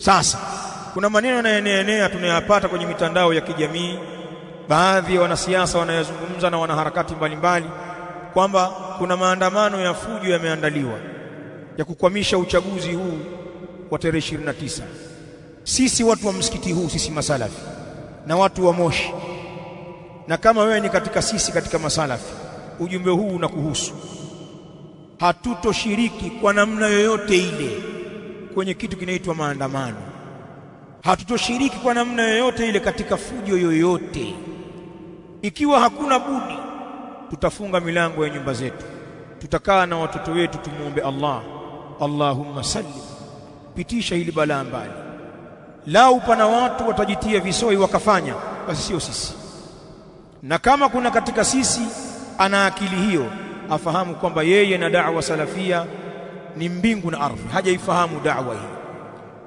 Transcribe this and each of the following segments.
Sasa kuna maneno yanayoenea tunayapata kwenye mitandao ya kijamii, baadhi ya wanasiasa wanayazungumza na wanaharakati mbalimbali kwamba kuna maandamano ya fujo yameandaliwa ya kukwamisha uchaguzi huu wa tarehe 29. Sisi watu wa msikiti huu, sisi masalafi na watu wa Moshi, na kama wewe ni katika masalafi, ujumbe huu unakuhusu. Hatutoshiriki kwa namna yoyote ile kwenye kitu kinaitwa maandamano. Hatutoshiriki kwa namna yoyote ile katika fujo yoyote. Ikiwa hakuna budi, tutafunga milango ya nyumba zetu, tutakaa na watoto wetu, tumuombe Allah, Allahumma salli, pitisha hili balaa mbali. Lau pana watu watajitia visoi wakafanya, basi sio sisi. Na kama kuna katika sisi ana akili hiyo, afahamu kwamba yeye na da'wa salafia ni mbingu na ardhi, hajaifahamu da'wa hii.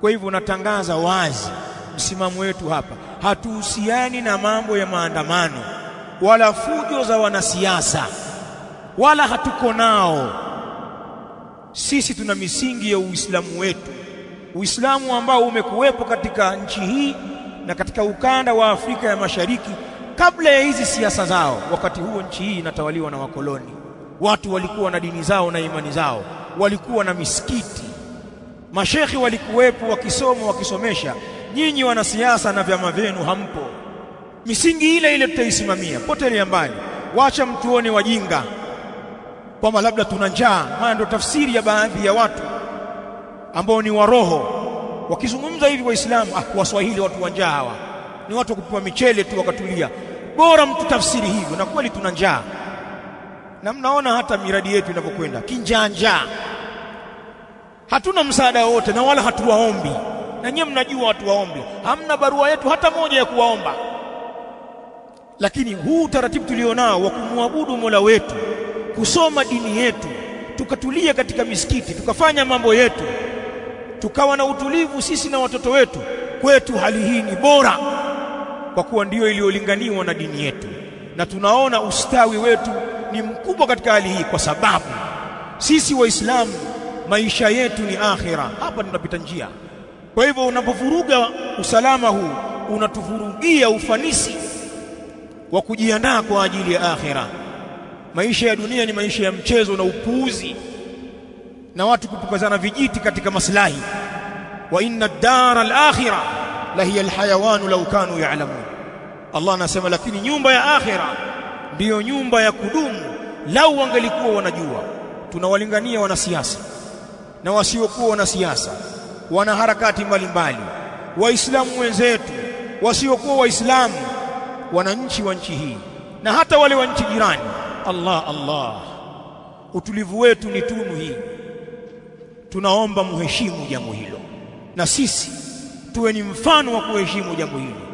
Kwa hivyo natangaza wazi msimamo wetu hapa, hatuhusiani na mambo ya maandamano wala fujo za wanasiasa, wala hatuko nao. Sisi tuna misingi ya Uislamu wetu, Uislamu ambao umekuwepo katika nchi hii na katika ukanda wa Afrika ya Mashariki kabla ya hizi siasa zao. Wakati huo nchi hii inatawaliwa na wakoloni. Watu walikuwa na dini zao na imani zao, walikuwa na misikiti, mashekhi walikuwepo wakisoma wakisomesha. Nyinyi wanasiasa na vyama vyenu hampo. Misingi ile ile tutaisimamia, potelea mbali. Wacha mtuone wajinga kwamba labda tuna njaa. Haya ndio tafsiri ya baadhi ya watu ambao ni waroho, wakizungumza hivi Waislamu, Waswahili watu wa njaa hawa ni watu kupewa michele tu wakatulia. Bora mtu tafsiri hivyo, na kweli tuna njaa. Na mnaona hata miradi yetu inapokwenda kinjanja, hatuna msaada wote na wala hatuwaombi. Na nyinyi mnajua watu waombi, hamna barua yetu hata moja ya kuwaomba. Lakini huu taratibu tulionao wa kumwabudu Mola wetu, kusoma dini yetu, tukatulia katika misikiti, tukafanya mambo yetu, tukawa na utulivu sisi na watoto wetu, kwetu hali hii ni bora, kwa kuwa ndiyo iliyolinganiwa na dini yetu. Na tunaona ustawi wetu ni mkubwa katika hali hii, kwa sababu sisi Waislamu maisha yetu ni akhira. Hapa tunapita njia. Kwa hivyo unapovuruga usalama huu, unatuvurugia ufanisi wa kujiandaa kwa ajili ya akhira. Maisha ya dunia ni maisha ya mchezo na upuuzi, na watu kupukazana vijiti katika maslahi. Wa inna ad-dara al-akhirah la hiya al-hayawan law kanu ya'lamun. Allah anasema, lakini nyumba ya akhira ndiyo nyumba ya kudumu lau wangelikuwa wanajua. Tunawalingania wanasiasa na wasiokuwa wanasiasa, wana harakati mbalimbali, Waislamu wenzetu, wasiokuwa Waislamu, wananchi wa nchi hii na hata wale wa nchi jirani. Allah, utulivu wetu ni tunu hii. Tunaomba muheshimu jambo hilo, na sisi tuwe ni mfano wa kuheshimu jambo hilo.